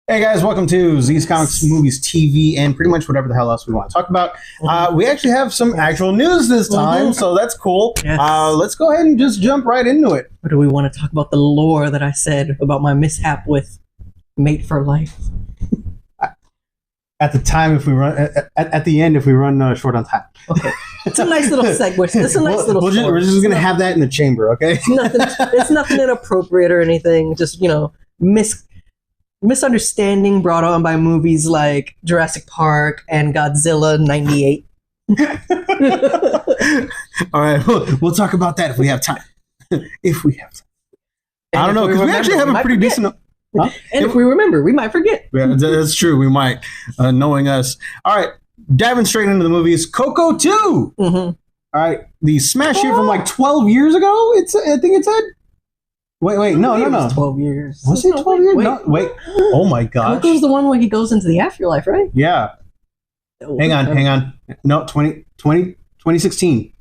Hey guys, welcome to Z's Comics, Movies, TV, and pretty much whatever the hell else we want to talk about. We actually have some actual news this time, so that's cool. Yes. Let's go ahead and just jump right into it. Or do we want to talk about the lore that I said about my mishap with Mate for Life? At the time, if we run at the end, if we run short on time, Okay, it's a nice little segue. It's a nice little. we're just gonna have that in the chamber, okay? It's nothing. It's nothing inappropriate or anything. Just misunderstanding brought on by movies like Jurassic Park and Godzilla '98. All right, we'll talk about that if we have time. If we have time. I don't know, because we actually have a pretty decent. Huh? And if we remember, we might forget. Yeah, that's true. We might, knowing us. All right, diving straight into the movies. Coco 2. Mm-hmm. All right, the smash hit from like 12 years ago. I think it said. Wait, no. 12 years. Was it 12 years? No, wait. Oh my gosh. Coco's the one where he goes into the afterlife, right? Yeah. Hang on. No, 2016.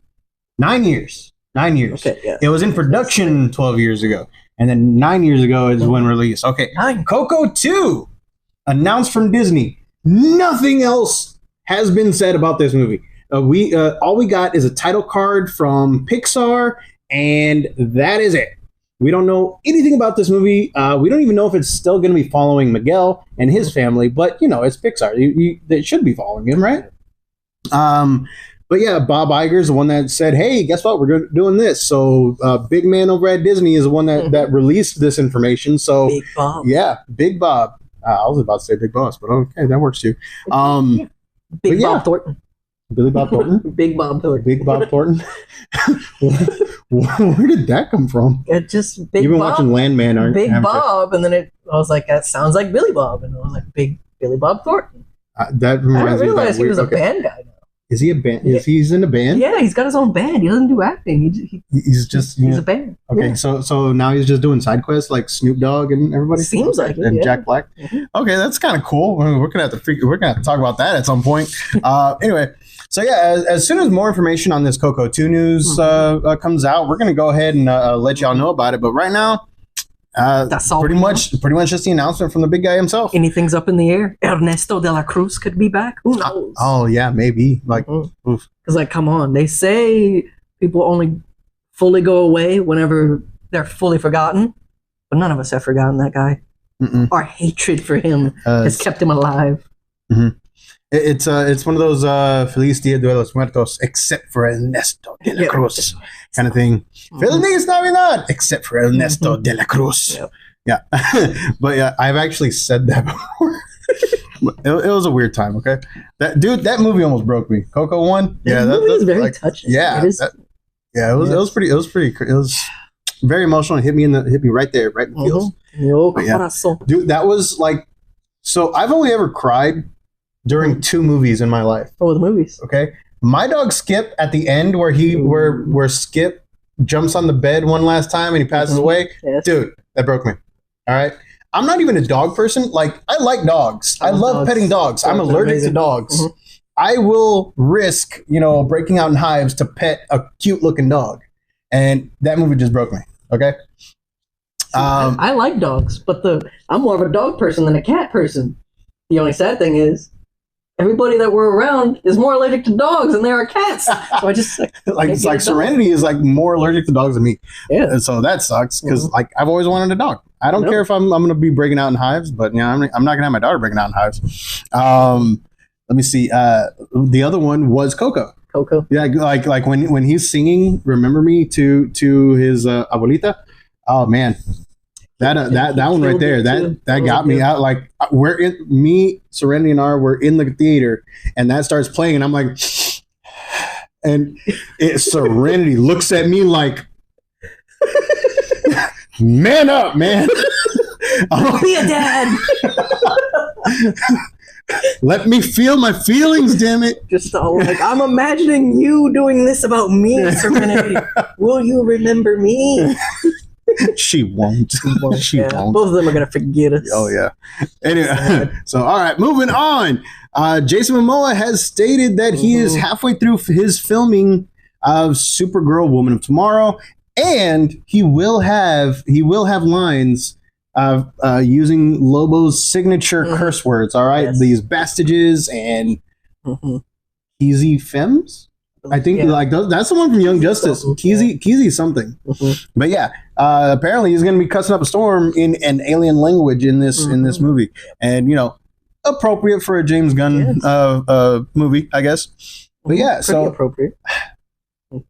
9 years. 9 years. Okay, yeah. It was in production 12 years ago. And then 9 years ago is when released. Okay. 9. Coco 2, announced from Disney. Nothing else has been said about this movie. All we got is a title card from Pixar, and that is it. We don't know anything about this movie. We don't even know if it's still going to be following Miguel and his family, but it's Pixar. They should be following him, right? But yeah, Bob Iger's the one that said, "Hey, guess what? We're doing this." So, big man over at Disney is the one that released this information. So, Big Bob. yeah, Big Bob. I was about to say Big Boss, but okay, that works too. Big yeah. Bob Thornton. Billy Bob Thornton. Big Bob Thornton. Big Bob Thornton. Where did that come from? It just Big You've been Bob, watching Landman, aren't Big haven't you? Bob, and then I was like, that sounds like Billy Bob, and I was like, Big Billy Bob Thornton. That I didn't reminds me of realize that he was weird. a band guy now. Is he a band? Yeah. Is he's in a band? Yeah, he's got his own band. He doesn't do acting. He's just He's a band. Okay, Yeah. so now he's just doing side quests like Snoop Dogg and everybody. Seems like it, and yeah. Jack Black. Mhm. Okay, that's kind of cool. We're gonna have to talk about that at some point. Anyway, so yeah, as soon as more information on this Coco 2 news comes out, we're gonna go ahead and let y'all know about it. But right now, That's all. pretty much just the announcement from the big guy himself. Anything's up in the air. Ernesto de la Cruz could be back. Who knows? Oh yeah, maybe like. Oof. Because, like, come on. They say people only fully go away whenever they're fully forgotten. But none of us have forgotten that guy. Mm-mm. Our hatred for him has kept him alive. It's one of those Feliz Dia de los Muertos, except for Ernesto de la Cruz kind of thing. Feliz Navidad, except for Ernesto de la Cruz. Yep. Yeah, but yeah, I've actually said that before. It was a weird time. Okay, that movie almost broke me. Coco 1. Yeah, that movie is very like, touching. Yeah, It is. it was pretty. It was very emotional. It hit me right there, right in the feels. Yo, Yeah. corazón. Dude, that was like. So I've only ever cried during 2 movies in my life. Oh, the movies. Okay, My Dog Skip at the end where Skip jumps on the bed one last time and he passes away. Yes. Dude, that broke me. All right. I'm not even a dog person. Like, I like dogs. I love dogs. petting dogs. I'm Dogs are allergic to amazing. dogs. Mhm. I will risk, breaking out in hives to pet a cute looking dog. And that movie just broke me. Okay. I like dogs, but I'm more of a dog person than a cat person. The only sad thing is, everybody that we're around is more allergic to dogs than they are cats. So I just it's like Serenity is like more allergic to dogs than me. Yeah. And so that sucks because Mhm. like I've always wanted a dog. I don't Nope. care if I'm going to be breaking out in hives, but I'm not going to have my daughter breaking out in hives. Let me see. The other one was Coco. Coco. Yeah, like when he's singing "Remember Me" to his abuelita. Oh man, that one right there. That got me out. Like Serenity and we're in the theater, and that starts playing, and I'm like, and Serenity looks at me like, man up, man. Be a dad. Let me feel my feelings, damn it. Just like, I'm imagining you doing this about me, Serenity. Will you remember me? She won't. She Yeah, won't. both of them are gonna forget us. Oh yeah. Anyway, so all right, moving on. Jason Momoa has stated that he is halfway through his filming of Supergirl: Woman of Tomorrow, and he will have lines using Lobo's signature curse words. All right, these bastages and Keezy Fems. I think that's the one from Young Justice. Keezy something. But yeah, apparently he's going to be cussing up a storm in an alien language in this movie, and appropriate for a James Gunn movie, I guess. But yeah, so appropriate.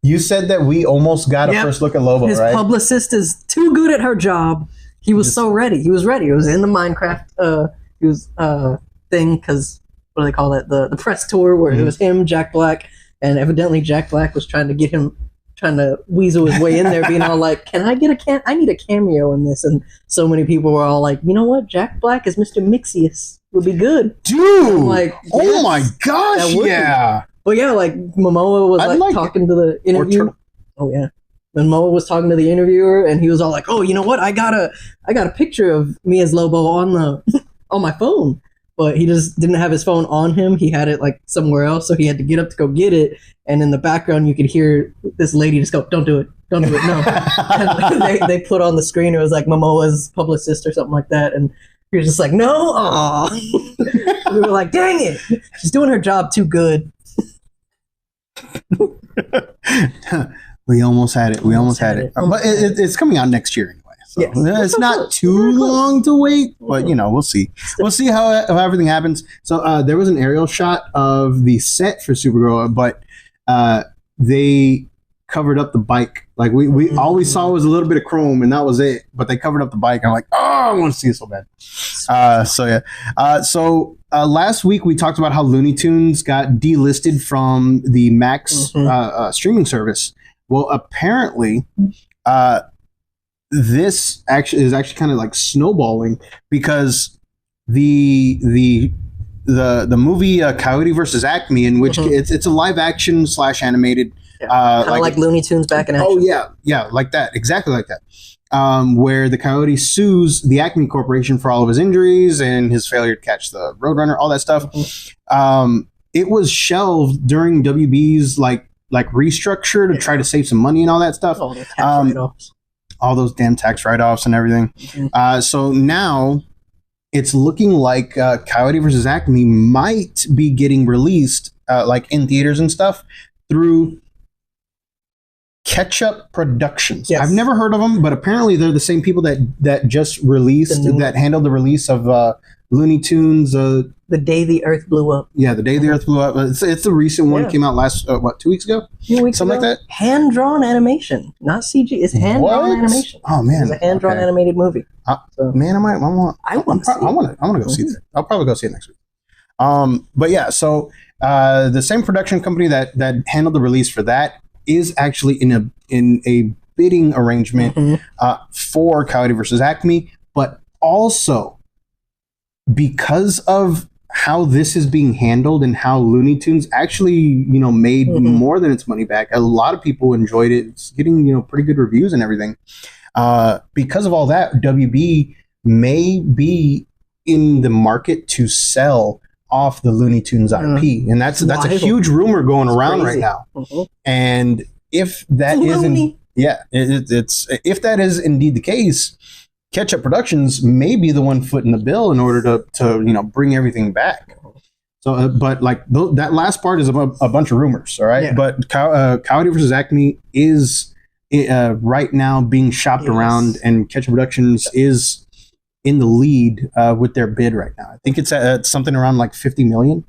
You said that we almost got a first look at Lobo, His right? His publicist is too good at her job. He was so ready. He was ready. It was in the Minecraft thing, because what do they call it? The press tour where it was him, Jack Black, and evidently Jack Black was trying to weasel his way in there, being all like, "Can I get I need a cameo in this?" And so many people were all like, "You know what? Jack Black as Mr. Mixius would be good." Dude! Like, oh my gosh, yeah. But yeah, like Momoa was talking to the interview. Oh yeah. When Momoa was talking to the interviewer, and he was all like, "Oh, you know what? I got a picture of me as Lobo on my phone." But he just didn't have his phone on him. He had it like somewhere else, so he had to get up to go get it. And in the background, you could hear this lady just go, "Don't do it, don't do it, no." And they put on the screen, it was like Momoa's publicist or something like that, and he was just like, "No, aww." We were like, "Dang it, she's doing her job too good." We almost had it. But it's coming out next year anyway. So it's not too long to wait, but we'll see. We'll see how everything happens. So there was an aerial shot of the set for Supergirl, but they covered up the bike. Like we all we saw was a little bit of chrome, and that was it. But they covered up the bike. And I'm like, oh, I want to see it so bad. So last week we talked about how Looney Tunes got delisted from the Max streaming service. Well, apparently, this is actually kind of like snowballing, because the movie Coyote versus Acme, in which it's a live action / animated, kind of like Looney Tunes back in action. Oh yeah, like that, exactly like that. Where the Coyote sues the Acme Corporation for all of his injuries and his failure to catch the Roadrunner, all that stuff. It was shelved during WB's like restructure to try to save some money and all that stuff. All those damn tax write-offs and everything. So now it's looking like Coyote vs. Acme might be getting released like in theaters and stuff through Ketchup Productions. I've never heard of them, but apparently they're the same people that just released, that handled the release of Looney Tunes. The Day the Earth Blew Up. Yeah, The Day the Earth Blew Up. It's the recent one. Came out last, 2 weeks ago? Something like that? Hand-drawn animation, not CG. It's hand-drawn animation. Oh, man. It's a hand-drawn animated movie. Man, I want to go see that. I'll probably go see it next week. But yeah, so the same production company that handled the release for that is actually in a bidding arrangement for Coyote versus Acme, but also because of how this is being handled and how Looney Tunes actually, made more than its money back. A lot of people enjoyed it. It's getting, pretty good reviews and everything. Because of all that, WB may be in the market to sell off the Looney Tunes IP, and that's a huge rumor going around right now. And if that isn't, it's if that is indeed the case, Ketchup Productions may be the one footing the bill in order to bring everything back. So, but like that last part is a bunch of rumors, all right. But Coyote versus Acme is right now being shopped around, and Ketchup Productions is in the lead with their bid right now. I think it's at something around like 50 million.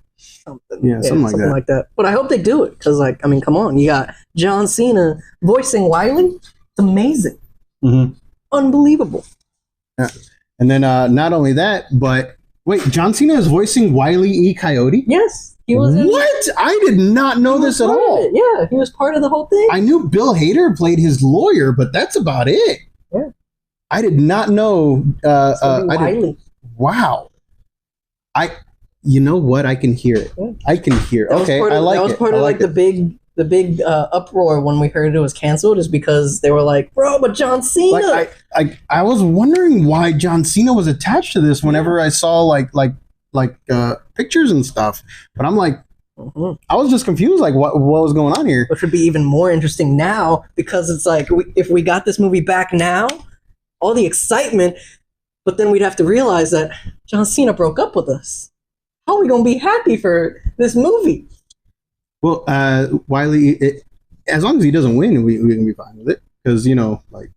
Something like that. But I hope they do it, because come on, you got John Cena voicing Wily. It's amazing, unbelievable. Yeah. And then not only that, but wait, John Cena is voicing Wile E. Coyote? Yes. He was what? I did not know this at all. Yeah, he was part of the whole thing. I knew Bill Hader played his lawyer, but that's about it. Yeah. I did not know. Wow. You know what? I can hear it. Yeah. I can hear. Okay, I like it. That was part of the big uproar when we heard it was canceled, is because they were like, "Bro, but John Cena." I was wondering why John Cena was attached to this whenever I saw like pictures and stuff. But I'm like, I was just confused, like what was going on here. Which would be even more interesting now, because it's like if we got this movie back now, all the excitement. But then we'd have to realize that John Cena broke up with us. How are we gonna be happy for this movie? Well, Wiley, as long as he doesn't win, we can be fine with it. Because, like,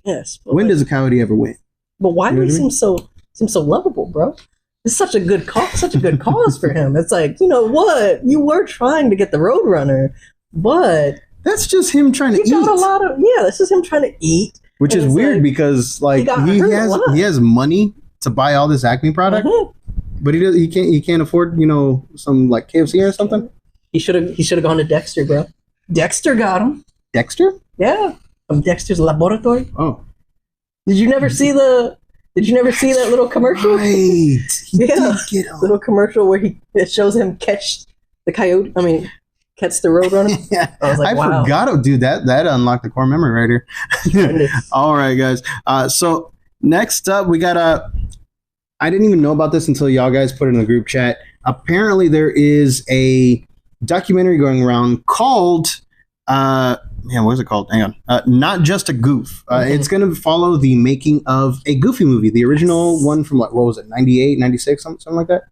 yes. When does a coyote ever win? But Wiley seems so lovable, bro. It's such a good cause for him. It's like, you know what? You were trying to get the Roadrunner, but that's just him trying to eat. Got a lot of this is him trying to eat. Which is weird like, because like he has money to buy all this Acme product, but he can't afford some like KFC or something. He should have gone to Dexter, bro. Dexter got him. Dexter? Yeah, from Dexter's Laboratory. Oh, did you never see that little commercial? Right. He did get him. Little commercial where it shows him catch the coyote. I mean, catch the Roadrunner. Yeah. I was like, wow. Forgot, dude. That unlocked the core memory right here. All right, guys. So next up, we got I didn't even know about this until y'all guys put it in the group chat. Apparently, there is a documentary going around called what is it called? Hang on. Not Just a Goof. It's going to follow the making of a Goofy movie, the original one from what was it, 98, 96, something like that?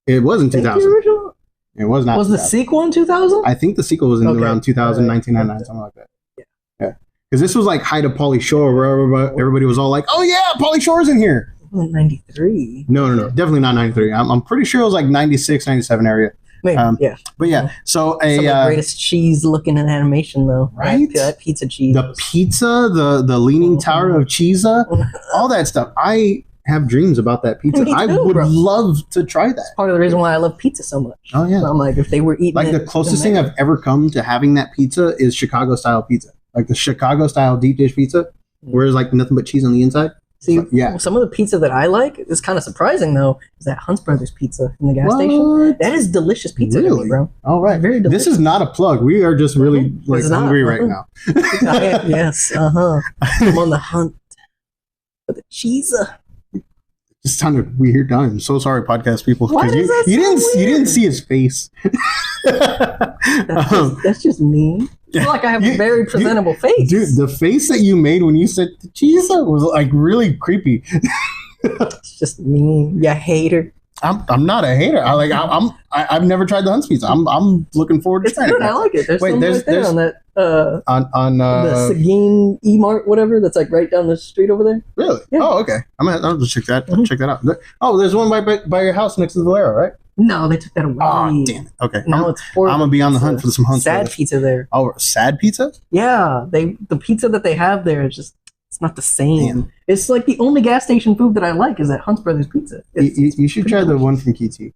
It was in 2000. It was not. Was 2000. The sequel in 2000? I think the sequel was in around 2000, 1999, something like that. Yeah. Because this was like height of Pauly Shore, where everybody was all like, oh yeah, Pauly Shore's in here. 93. No. Definitely not 93. I'm pretty sure it was like 96, 97 area. Maybe, yeah. But yeah, so some of the greatest cheese looking in animation, though. Right? That pizza cheese. The pizza, the Leaning Tower of Cheesa, all that stuff. I have dreams about that pizza. I would love to try that. It's part of the reason why I love pizza so much. Oh, yeah. So I'm like, if they were eating like the closest thing I've ever come to having that pizza is Chicago-style pizza. Like the Chicago-style deep dish pizza, where there's like nothing but cheese on the inside. See, some of the pizza that I like is kind of surprising, though, is that Hunt's Brothers pizza in the gas station. That is delicious pizza to me, bro. All right. Very delicious. This is not a plug. We are just really hungry right now. Yes. I'm on the hunt for the cheese. It sounded weird. I'm so sorry, podcast people. Why does that you didn't see his face. That's just me. I feel like I have a very presentable face. Dude, the face that you made when you said the cheese was like really creepy. It's just me. You hater. I'm not a hater. I've never tried the Hunt's pizza. I'm looking forward to trying it. I like it. There's on that on the Seguin E-Mart, whatever, that's like right down the street over there. Really? Yeah. Oh, okay. I'll just check that. Check that out. Oh, there's one by your house next to the Valero, right? No, they took that away. Oh, damn it. Okay. Now it's horrible. I'm gonna be on the hunt for some Hunt's sad pizza there. Oh, sad pizza? Yeah, the pizza that they have there is just it's not the same. Damn. It's like the only gas station food that I like is that Hunt's Brothers pizza. You should try the one from KT.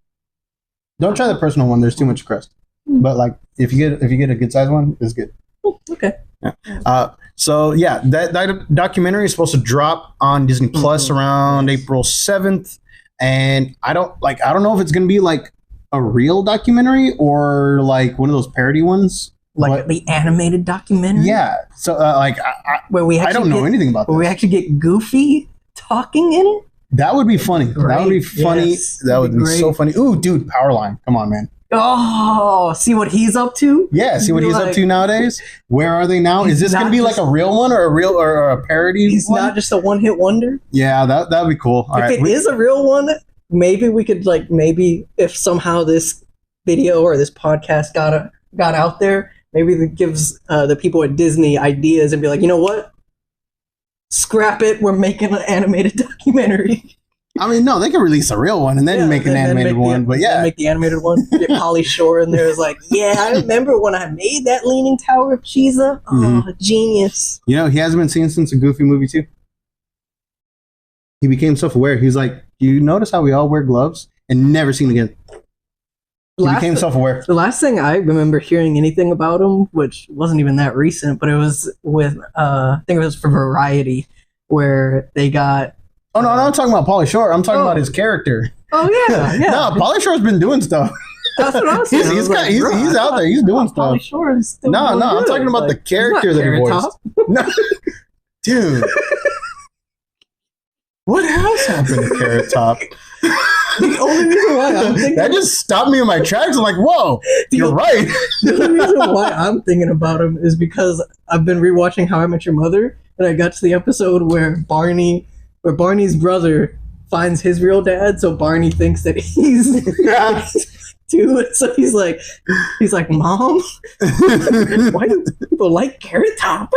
Don't try the personal one. There's too much crust. But like if you get a good size one, it's good. Okay. Yeah. So yeah, that documentary is supposed to drop on Disney Plus around April 7th, and I don't know if it's gonna be like a real documentary or like one of those parody ones. Like the animated documentary? Yeah. So where I don't know anything about that. Where we actually get Goofy talking in it? That would be funny. Great. That would be funny. Yes, that would be so funny. Ooh, dude, Powerline. Come on, man. Oh, see what he's up to? Yeah, see what he's up to nowadays? Where are they now? Is this going to be like a real one or a parody? He's not just a one-hit wonder? Yeah, that would be cool. If it is a real one, maybe we could if somehow this video or this podcast got out there, maybe it gives the people at Disney ideas and be like, you know what? Scrap it. We're making an animated documentary. I mean, no, they can release a real one and then make an animated one. But yeah, make the animated one. Get Pauly Shore in there. Is like, yeah, I remember when I made that Leaning Tower of Cheesa. Oh, genius! You know, he hasn't been seen since a Goofy movie too. He became self-aware. He's like, you notice how we all wear gloves and never seen again. He became self-aware. The last thing I remember hearing anything about him, which wasn't even that recent, but it was with I think it was for Variety, where they got. Oh no, I'm not talking about Pauly Shore. I'm talking about his character. Oh yeah. No, Pauly Shore's been doing stuff. That's what I was saying. He's out there. He's doing stuff. Pauly Shore is still no, I'm talking about the character that he voiced. No, dude. What else happened to Carrot Top? The only reason why I'm thinking that just stopped me in my tracks. I'm like, whoa, you're right. The only reason why I'm thinking about him is because I've been rewatching How I Met Your Mother, and I got to the episode where Barney's brother finds his real dad, so Barney thinks that he's too. So he's like, Mom, why do people like Carrot Top?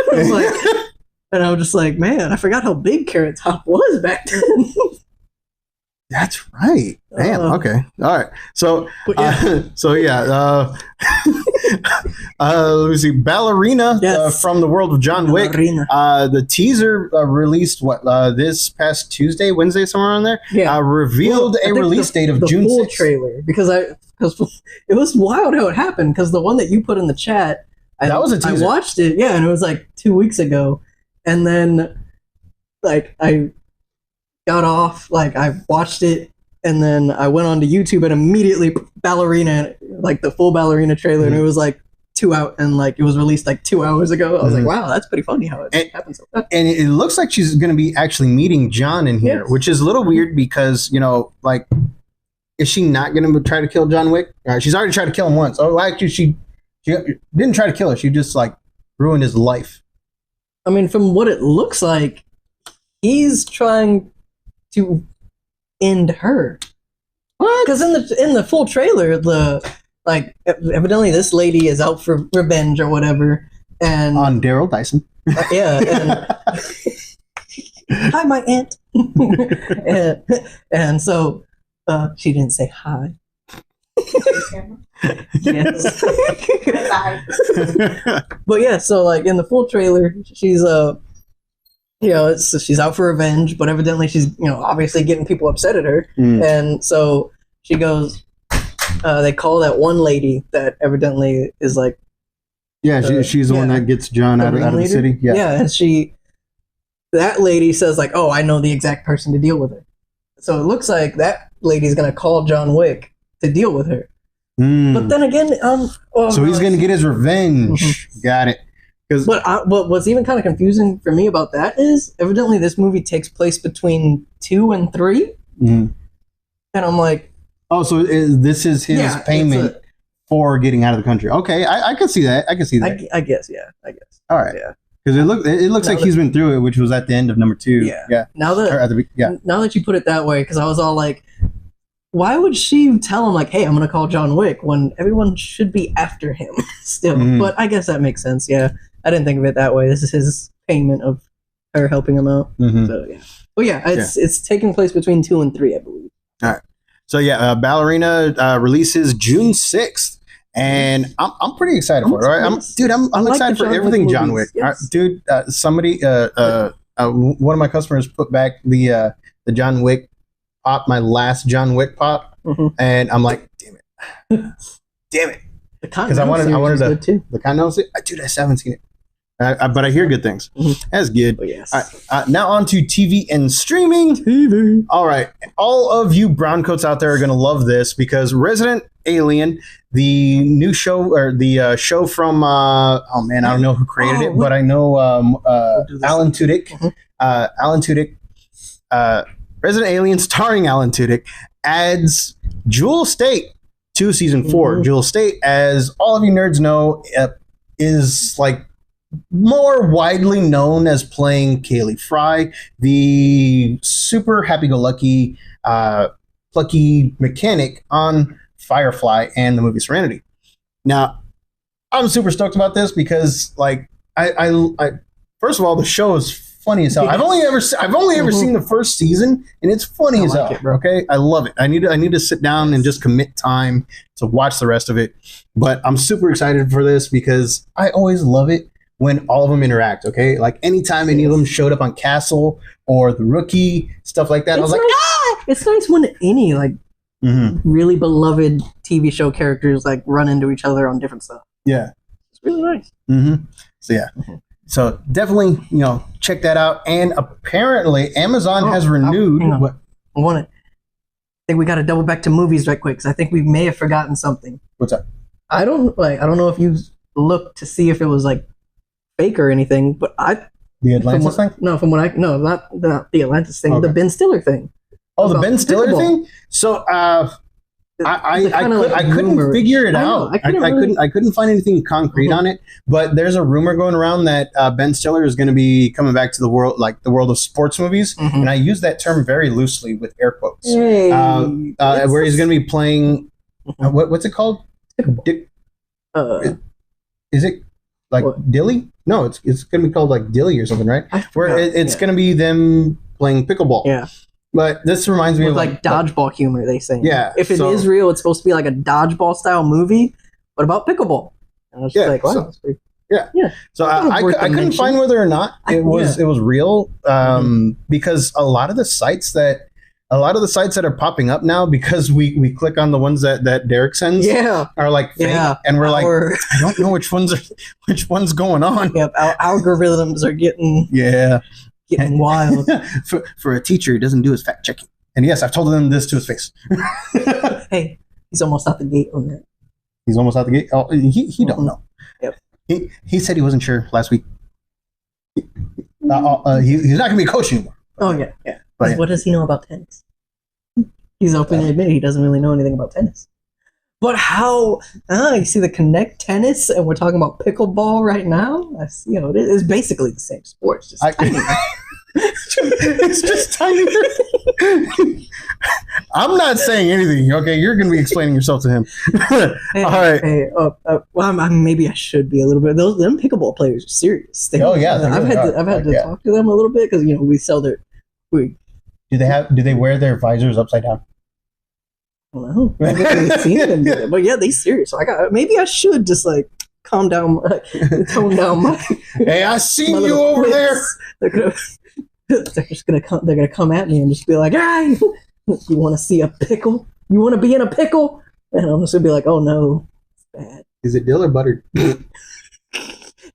And I was just like, man, I forgot how big Carrot Top was back then. That's right. Damn. Okay. All right. So, let me see. Ballerina from the world of John Wick. The teaser released this past Tuesday, Wednesday, somewhere on there. Yeah. Revealed a release date of June 6th. The full trailer because it was wild how it happened because the one that you put in the chat, that was a teaser. I watched it. Yeah, and it was like 2 weeks ago, and then I got off, I watched it, and then I went on to YouTube and immediately Ballerina, the full Ballerina trailer, and it was 2 out, and it was released 2 hours ago. I was like, wow, that's pretty funny how it happened so fast. And it looks like she's going to be actually meeting John in here, which is a little weird because, is she not going to try to kill John Wick? She's already tried to kill him once. Oh, actually, she didn't try to kill her. She just ruined his life. I mean, from what it looks like, he's trying to end her. What? Because in the full trailer, evidently this lady is out for revenge or whatever, and on Daryl Dyson. And hi, my aunt. and so she didn't say hi. Yes. But yeah, so in the full trailer, she's she's out for revenge, but evidently she's, obviously getting people upset at her. And so she goes, they call that one lady that evidently is she's the one that gets John out of the city. Yeah. Yeah. And that lady says oh, I know the exact person to deal with her. So it looks like that lady's going to call John Wick to deal with her. But then again, so he's going to get his revenge. Mm-hmm. Got it. But what's even kind of confusing for me about that is evidently this movie takes place between 2 and 3, and I'm like, oh, so this is his payment for getting out of the country. Okay, I can see that. I I guess, yeah. I guess. All right, yeah. Because it looks like he's been through it, which was at the end of number 2. Yeah. Now that you put it that way, because I was all like, why would she tell him hey, I'm gonna call John Wick when everyone should be after him still? But I guess that makes sense. Yeah. I didn't think of it that way. This is his payment of her helping him out. So yeah. But yeah, it's taking place between 2 and 3, I believe. All right. So yeah, Ballerina releases June 6th, and I'm pretty excited for it. All right, I'm excited for everything John Wick. Yes. Dude, somebody, one of my customers put back the John Wick pop, my last John Wick pop, and I'm like, damn it. Because I wanted to. The Continental Series? Dude, I still haven't seen it. But I hear good things. That's good. Oh, yes. All right, now on to TV and streaming. TV. All right. All of you browncoats out there are going to love this because Resident Alien, the new show, or the show from, I don't know who created it, but I know Alan Tudyk. Alan Tudyk. Resident Alien starring Alan Tudyk adds Jewel Staite to season 4. Jewel Staite, as all of you nerds know, is more widely known as playing Kaylee Fry, the super happy-go-lucky, plucky mechanic on Firefly and the movie Serenity. Now, I'm super stoked about this because, I first of all, the show is funny as hell. I've only ever seen the first season, and it's funny as hell. Okay, I love it. I need to sit down and just commit time to watch the rest of it. But I'm super excited for this because I always love it when all of them interact. Okay, anytime any of them showed up on Castle or The Rookie, stuff like that, I was like, ah! It's nice when any really beloved TV show characters run into each other on different stuff. Yeah, it's really nice. So yeah. So definitely, check that out. And apparently, Amazon has renewed. I think we got to double back to movies right quick because I think we may have forgotten something. What's up? I don't know if you looked to see if it was fake or anything, but the Atlantis thing? No, not the Atlantis thing. Okay. The Ben Stiller thing. Oh, the Ben Stiller thing. So I couldn't figure it out. I couldn't find anything concrete on it. But there's a rumor going around that Ben Stiller is going to be coming back to the world of sports movies, and I use that term very loosely with air quotes. Hey, where he's going to be playing. What's it called? Is it like what? Dilly? No, it's going to be called like Dilly or something, right? Where it's going to be them playing pickleball. Yeah. But this reminds me of like dodgeball humor, they say. Yeah. If it is real, it's supposed to be like a dodgeball style movie. What about pickleball? And I was just like, wow, that's pretty. Yeah. So I couldn't find whether or not it was real because a lot of the sites that are popping up now, because we click on the ones that Derek sends are like fake, and we're like, I don't know which one's going on. Yep, our algorithms are getting wild. For a teacher, he doesn't do his fact checking. And yes, I've told him this to his face. Hey, he's almost out the gate on that. He's almost out the gate? Oh, he don't know. Yep. He said he wasn't sure last week. He's not going to be a coach anymore. Oh, yeah. But what does he know about tennis? He's openly admitted he doesn't really know anything about tennis. But how? You see the Connect tennis, and we're talking about pickleball right now. It is basically the same sport. It's just tiny. It's just tiny. I'm not saying anything. Okay, you're going to be explaining yourself to him. All right. Well, maybe I should be a little bit. Them pickleball players are serious. I've had to talk to them a little bit because we sell their. Do they wear their visors upside down? I don't know. I've seen them do it. But yeah, they serious. So maybe I should just like tone down my. Hey, I seen you over there. They're just gonna come. They're gonna come at me and just be like, "Hey, you want to see a pickle? You want to be in a pickle?" And I'm just gonna be like, "Oh no, it's bad." Is it dill or buttered?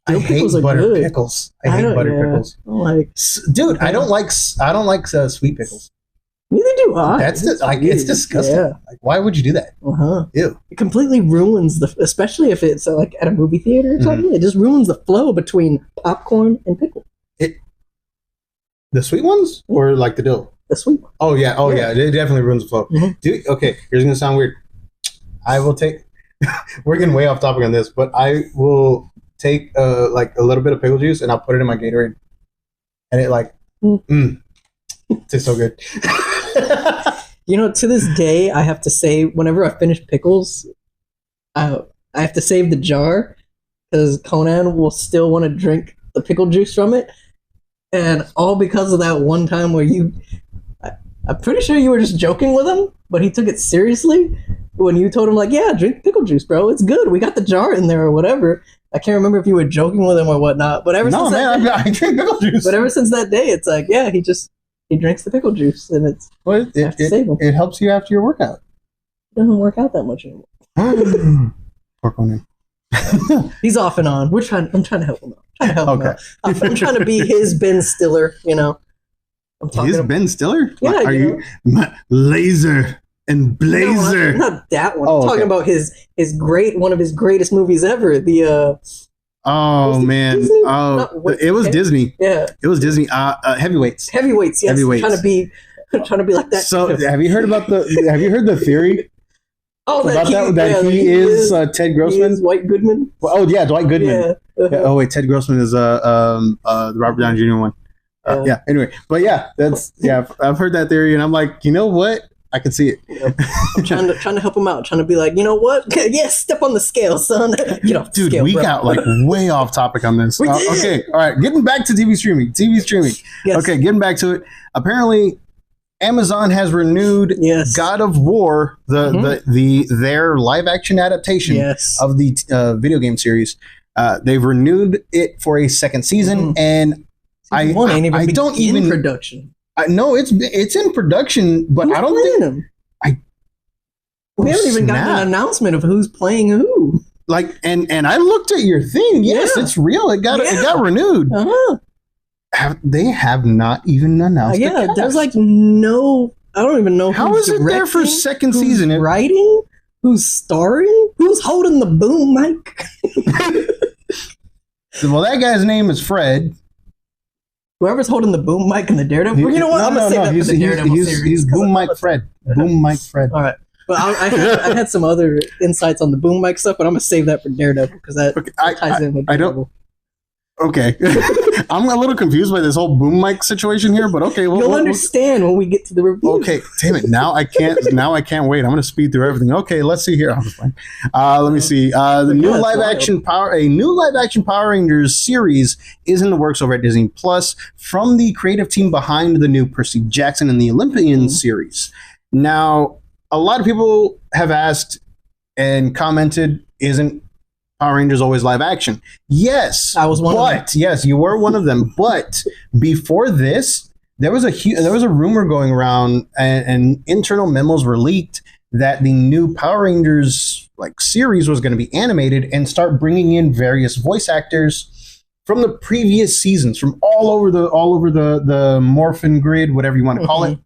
I hate buttered pickles. I hate buttered pickles. Dude, I don't like sweet pickles. Neither do I. It's disgusting. Yeah. Like, why would you do that? Ew. It completely ruins especially if it's like at a movie theater or something. It just ruins the flow between popcorn and pickle. The sweet ones or like the dill? The sweet one. Oh yeah. It definitely ruins the flow. Dude, okay, here's gonna sound weird. I will take. We're getting way off topic on this, but I will take like a little bit of pickle juice and I'll put it in my Gatorade, and it tastes so good. To this day, I have to say, whenever I finish pickles, I have to save the jar because Conan will still want to drink the pickle juice from it, and all because of that one time where I'm pretty sure you were just joking with him, but he took it seriously when you told him like, "Yeah, drink pickle juice, bro. It's good. We got the jar in there or whatever." I can't remember if you were joking with him or whatnot, but I drink pickle juice. But ever since that day, it's like, yeah, he drinks the pickle juice, and it helps you after your workout. He doesn't work out that much anymore. Poor Conan. He's off and on. I'm trying to help him out. I'm trying to be his Ben Stiller. His Ben Stiller? Yeah. Are you Laser and Blazer? No, not that one. I'm talking about one of his greatest movies ever. Oh man! It was Disney. Yeah, it was Disney. Heavyweights. Heavyweights. Yes. Heavyweights. Trying to be like that. So, have you heard the theory? That he is Ted Grossman. He is Dwight Goodman. Dwight Goodman. Yeah. Oh wait, Ted Grossman is the Robert Downey Jr. one. Anyway, but I've heard that theory, and I'm like, you know what? I can see it. I'm trying to help him out. Trying to be like, you know what? Yes, step on the scale, son. Get off the scale, we got like way off topic on this. Okay, all right. Getting back to TV streaming. Yes. Okay, getting back to it. Apparently, Amazon has renewed God of War, their live action adaptation of the video game series. They've renewed it for a second season, and I don't even production. No, it's in production, but I don't think them. We haven't even gotten an announcement of who's playing who. Like, and I looked at your thing. Yes, it's real. It got renewed. They have not even announced. There's like no. I don't even know. How is it there for second season? Writing? Who's starring? Who's holding the boom mic? Well, that guy's name is Fred. Whoever's holding the boom mic in the Daredevil. You know what? I'm gonna say that for the Daredevil series. He's Boom Mike Fred. Boom Mike Fred. All right. But I had some other insights on the boom mic stuff, but I'm gonna save that for Daredevil because that ties in with Daredevil. Okay. I'm a little confused by this whole boom mic situation here, but okay. You'll understand when we get to the review. Okay, damn it. Now I can't wait. I'm going to speed through everything. Okay, let's see here. Let me see. The new live action Power Rangers series is in the works over at Disney Plus from the creative team behind the new Percy Jackson and the Olympian series. Now, a lot of people have asked and commented, isn't Power Rangers always live action? Yes, I was one of them. Yes, you were one of them. But before this, there was a rumor going around, and internal memos were leaked that the new Power Rangers series was going to be animated and start bringing in various voice actors from the previous seasons, from all over the Morphin grid, whatever you want to call it.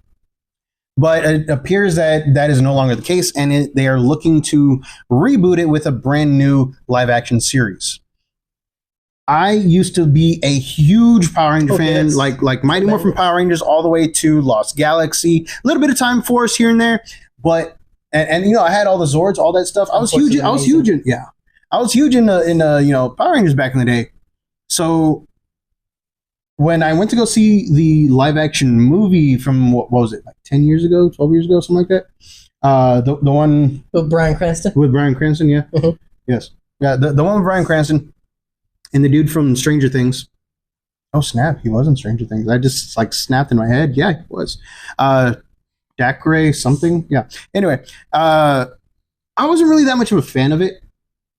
But it appears that is no longer the case, and they are looking to reboot it with a brand new live-action series. I used to be a huge Power Ranger fan, like Mighty Morphin Power Rangers, all the way to Lost Galaxy, a little bit of Time Force here and there. But and I had all the Zords, all that stuff. I was huge in Power Rangers back in the day. So when I went to go see the live action movie from what was it, 10 years ago, 12 years ago, something like that. The one with Bryan Cranston. With Bryan Cranston, yeah. Mm-hmm. Yes. Yeah, the one with Bryan Cranston and the dude from Stranger Things. Oh snap, he was in Stranger Things. I just snapped in my head. Yeah, he was. Dacre something. Yeah. Anyway, I wasn't really that much of a fan of it.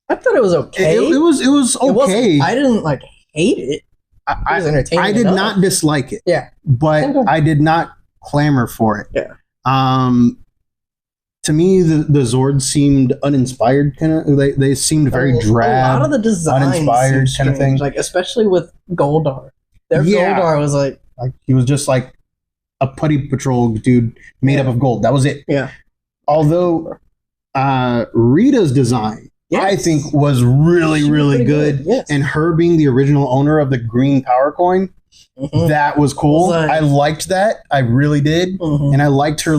I thought it was okay. It was okay. I didn't hate it. I did not dislike it. Yeah. But I did not clamor for it. Yeah. To me, the Zords seemed uninspired, kind of. They seemed very drab. A lot of the designs uninspired kind of thing. Especially with Goldar. Goldar was like he was just like a putty patrol dude made up of gold. That was it. Yeah. Although Rita's design, I think, was really, really good. Yes. And her being the original owner of the green power coin, that was cool. I liked that. I really did. And I liked her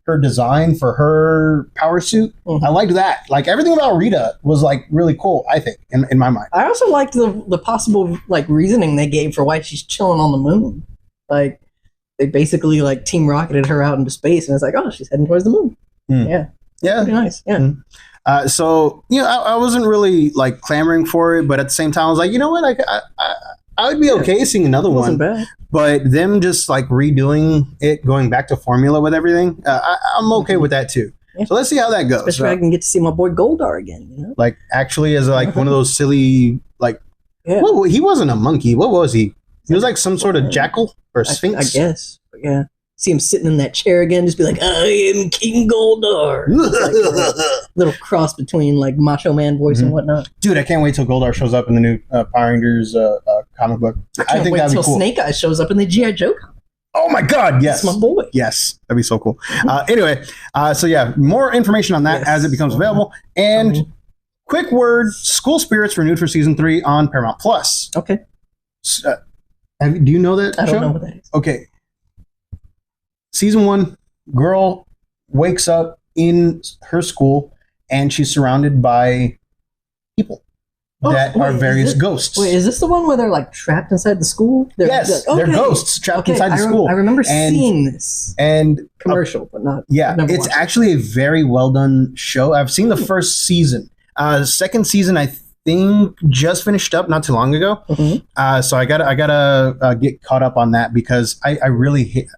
her design for her power suit. I liked that. Everything about Rita was really cool, I think, in my mind. I also liked the possible reasoning they gave for why she's chilling on the moon. They basically Team Rocketed her out into space, and it's oh, she's heading towards the moon. Yeah. Pretty nice. Yeah. So I wasn't really clamoring for it, but at the same time, I was you know what, I would be okay seeing another one. Bad. But them just redoing it, going back to formula with everything, I'm okay with that too. Yeah. So let's see how that goes. Especially I can get to see my boy Goldar again. Actually, as one of those silly well, he wasn't a monkey. What was he? He was some sort of jackal or sphinx. I guess. But yeah. See him sitting in that chair again, just be I am King Goldar. Little cross between Macho Man voice and whatnot. Dude, I can't wait till Goldar shows up in the new Power Rangers comic book. I think that'd be cool. Snake Eyes shows up in the G.I. Joe comic. Oh my God, yes. That's my boy. Yes, that'd be so cool. Anyway, so yeah, more information on that as it becomes available. And quick word, School Spirits renewed for season 3 on Paramount Plus. Okay. Do you know that I show? don't know what that is. Okay. Season 1, girl wakes up in her school and she's surrounded by people that are various ghosts. Wait, is this the one where they're trapped inside the school? Yes, they're ghosts trapped inside the school. I remember seeing this commercial, but not. Yeah, it's actually a very well done show. I've seen the first season. Second season, I think, just finished up not too long ago. So I gotta get caught up on that because I really hate.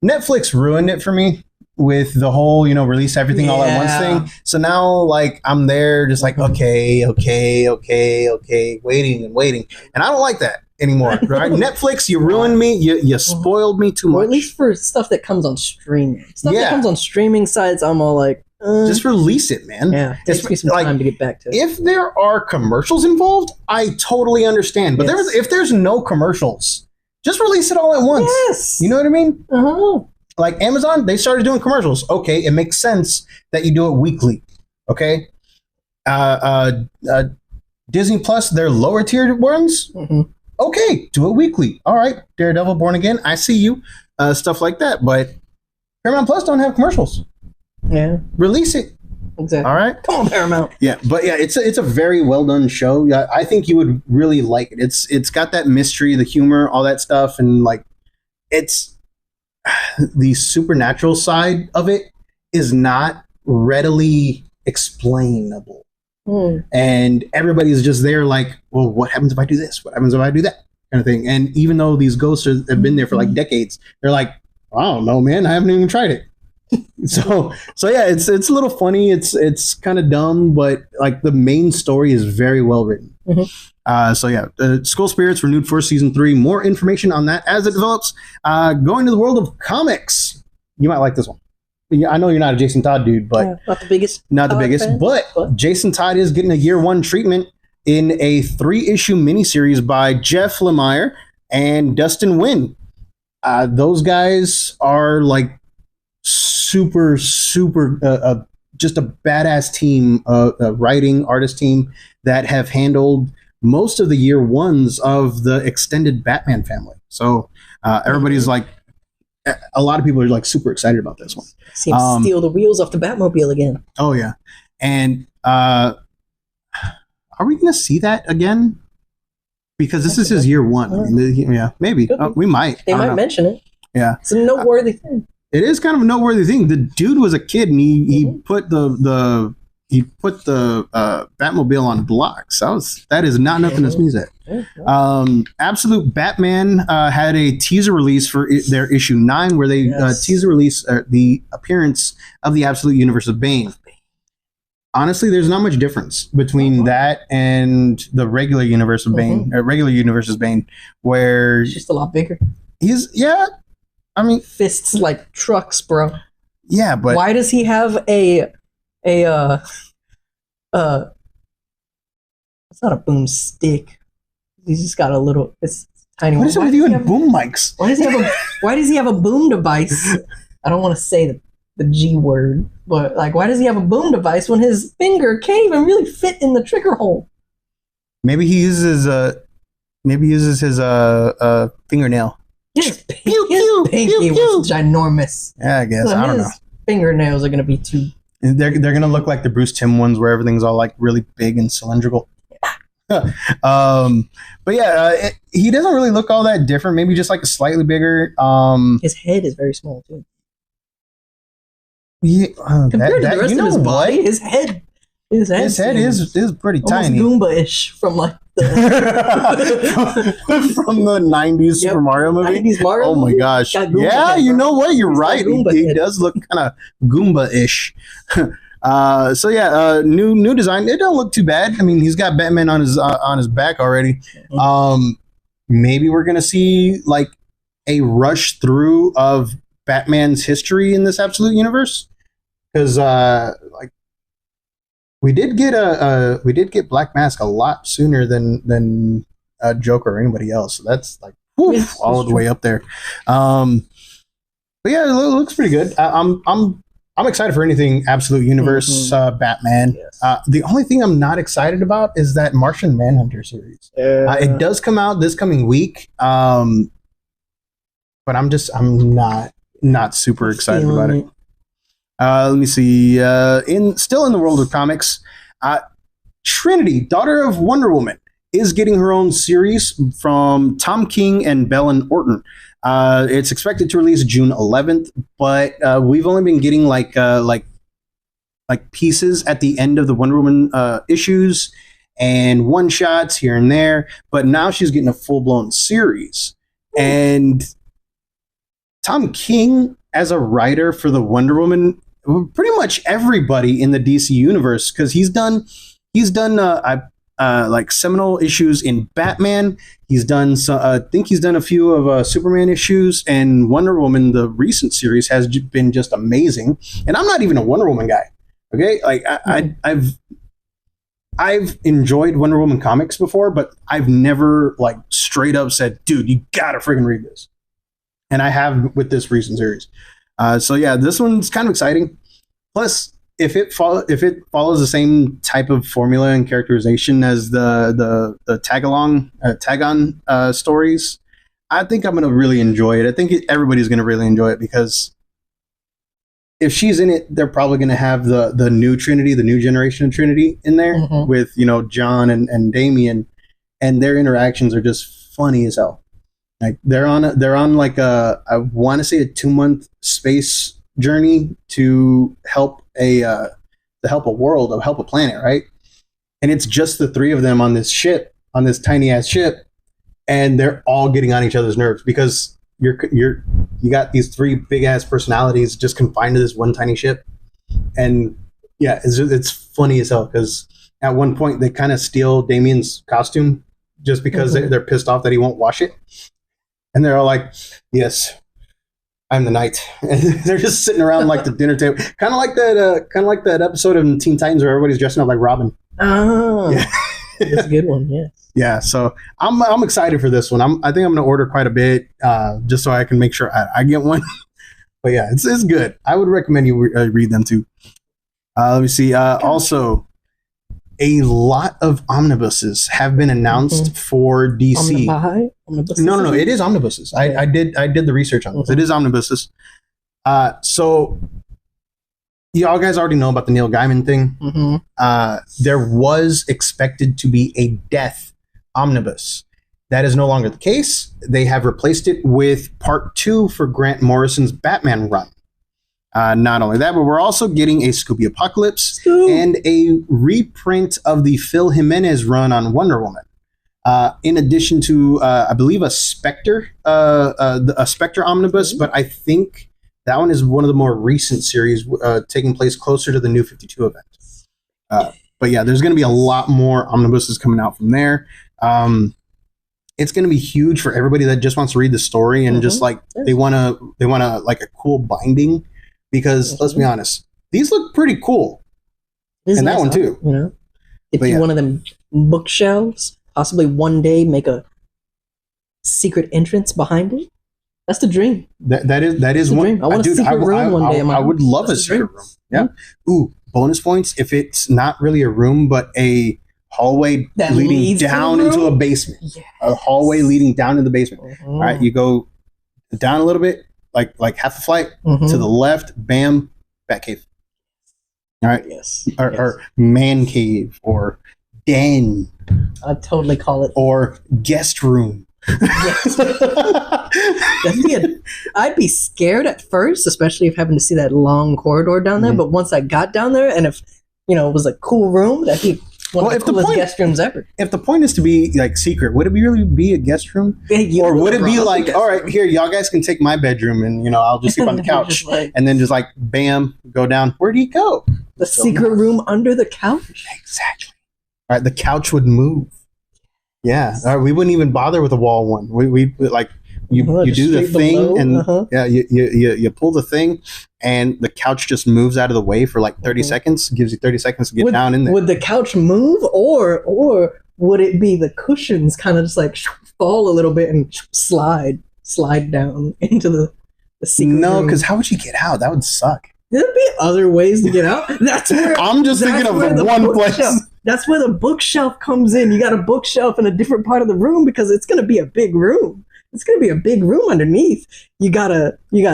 Netflix ruined it for me with the whole, release everything all at once thing. So now, I'm there just okay, waiting. And I don't like that anymore, right? Netflix, you ruined me. You spoiled me too much. Or at least for stuff that comes on streaming. Stuff that comes on streaming sites, I'm all just release it, man. Yeah, it takes me some time to get back to it. If there are commercials involved, I totally understand. But if there's no commercials, just release it all at once. Yes. You know what I mean? Amazon, they started doing commercials. Okay, it makes sense that you do it weekly. Okay? Disney Plus, their lower tier ones. Okay, do it weekly. All right, Daredevil, Born Again, I see you. Stuff like that. But Paramount Plus don't have commercials. Yeah. Release it. Exactly. All right. Come on, Paramount. Yeah, but yeah, it's a very well done show. Yeah, I think you would really like it. It's got that mystery, the humor, all that stuff, and like it's the supernatural side of it is not readily explainable. And everybody's just there like, well, what happens if I do this? What happens if I do that? Kind of thing. And even though these ghosts have been there for like decades, they're like, I don't know, man, I haven't even tried it. so yeah, it's a little funny. It's kind of dumb, but like the main story is very well written. So yeah, School Spirits renewed for season 3. More information on that as it develops. Going to the world of comics, you might like this one. I know you're not a Jason Todd dude, but not the biggest. Fan, but Jason Todd is getting a year 1 treatment in a 3-issue miniseries by Jeff Lemire and Dustin Nguyen. Those guys are like super just a badass team, writing artist team that have handled most of the year 1s of the extended Batman family. So everybody's like, a lot of people are like super excited about this one. Seems to steal the wheels off the Batmobile again. Oh yeah, and are we going to see that again? Because this is his year 1. I mean, yeah, maybe we might. They might mention it. Yeah, it's a noteworthy thing. It is kind of a noteworthy thing. The dude was a kid, and he put the Batmobile on blocks. That is not nothing to sneeze at. Absolute Batman had a teaser release for their issue 9, where they teaser release the appearance of the Absolute Universe of Bane. Honestly, there's not much difference between that and the regular universe of Bane, regular universe's Bane, where he's just a lot bigger. I mean, fists like trucks, bro. Yeah, but why does he have it's not a boomstick. He's just got a little. It's tiny. What is it with you and boom mics? Why does he have a boom device? I don't want to say the G word, but like, why does he have a boom device when his finger can't even really fit in the trigger hole? Maybe he uses his fingernail. His pinky was ginormous. Yeah, I guess. So I don't know. Fingernails are gonna be too. They're gonna look like the Bruce Timm ones, where everything's all like really big and cylindrical. But yeah, he doesn't really look all that different. Maybe just like a slightly bigger. His head is very small too. Yeah, compared to the rest of his body, his head is pretty tiny, Goomba-ish from like from the 90s Super Mario movie. 90s Mario oh my gosh! Yeah, you know what? You're right. He does look kind of Goomba-ish. So yeah, new design. It don't look too bad. I mean, he's got Batman on his back already. Maybe we're gonna see like a rush through of Batman's history in this Absolute Universe, because like we did get Black Mask a lot sooner than Joker or anybody else. So that's like all the way up there. But yeah, it looks pretty good. I'm excited for anything Absolute Universe Batman. Yes. The only thing I'm not excited about is that Martian Manhunter series. It does come out this coming week, but I'm not super excited about it. Let me see. Still in the world of comics, Trinity, daughter of Wonder Woman, is getting her own series from Tom King and Belen Orton. It's expected to release June 11th, but we've only been getting like pieces at the end of the Wonder Woman issues and one shots here and there. But now she's getting a full blown series, and Tom King as a writer for the Wonder Woman, pretty much everybody in the DC universe, because he's done like seminal issues in Batman. He's done I think he's done a few of Superman issues, and Wonder Woman, the recent series, has been just amazing. And I'm not even a Wonder Woman guy. Okay, like I've enjoyed Wonder Woman comics before, but I've never like straight up said, "Dude, you gotta freaking read this." And I have with this recent series. So yeah, this one's kind of exciting. Plus, if it follows the same type of formula and characterization as the tag-on stories, I think I'm going to really enjoy it. I think everybody's going to really enjoy it, because if she's in it, they're probably going to have the new Trinity, the new generation of Trinity in there with, John and Damien, and their interactions are just funny as hell. Like they're on like I want to say a 2-month space journey to help a planet, right? And it's just the three of them on this ship, on this tiny ass ship, and they're all getting on each other's nerves because you got these three big ass personalities just confined to this one tiny ship. And yeah, it's funny as hell because at one point they kind of steal Damien's costume just because they're pissed off that he won't wash it. And they're all like, "Yes, I'm the knight." And they're just sitting around like the dinner table, kind of like that episode of Teen Titans where everybody's dressing up like Robin. Oh, yeah. That's a good one. Yeah. Yeah. So I'm excited for this one. I think I'm going to order quite a bit just so I can make sure I get one. But yeah, it's good. I would recommend you read them too. Let me see. Also, a lot of omnibuses have been announced for DC. No. It is omnibuses. Yeah. I did the research on this. It is omnibuses. So y'all guys already know about the Neil Gaiman thing. There was expected to be a Death omnibus. That is no longer the case. They have replaced it with part 2 for Grant Morrison's Batman run. Not only that, but we're also getting a Scooby Apocalypse and a reprint of the Phil Jimenez run on Wonder Woman. In addition to, I believe, a Spectre omnibus, but I think that one is one of the more recent series taking place closer to the New 52 event. But yeah, there's going to be a lot more omnibuses coming out from there. It's going to be huge for everybody that just wants to read the story and just like they want to like a cool binding. Because let's be honest, these look pretty cool, and that one too. You know, if you one of them bookshelves, possibly one day make a secret entrance behind it. That's the dream. That is one. Dream. I want a secret room one day. I would love a secret room. Yeah. Ooh, bonus points if it's not really a room, but a hallway leading down into a basement. Yes. A hallway leading down in the basement. All right, you go down a little bit. Like half a flight to the left, bam, Batcave. All right, or man cave, or den. I'd totally call it, or guest room. I'd be scared at first, especially if having to see that long corridor down there. But once I got down there, and if it was a cool room, that'd be one of the coolest guest rooms ever. If the point is to be like secret, would it really be a guest room? Or would it be like, all right, here, y'all guys can take my bedroom and, I'll just sleep on the couch. And then just like, bam, go down. Where do you go? The secret room under the couch. Exactly. All right, the couch would move. Yeah. All right, we wouldn't even bother with a wall one. We like, you do the thing below, and you pull the thing and the couch just moves out of the way for like 30 seconds, gives you 30 seconds to get down in there. Would the couch move or would it be the cushions kind of just like fall a little bit and slide down into the secret room? No, because how would you get out? That would suck. There'd be other ways to get out. That's where I'm just thinking of the one place. That's where the bookshelf comes in. You got a bookshelf in a different part of the room because it's going to be a big room. It's going to be a big room underneath. You got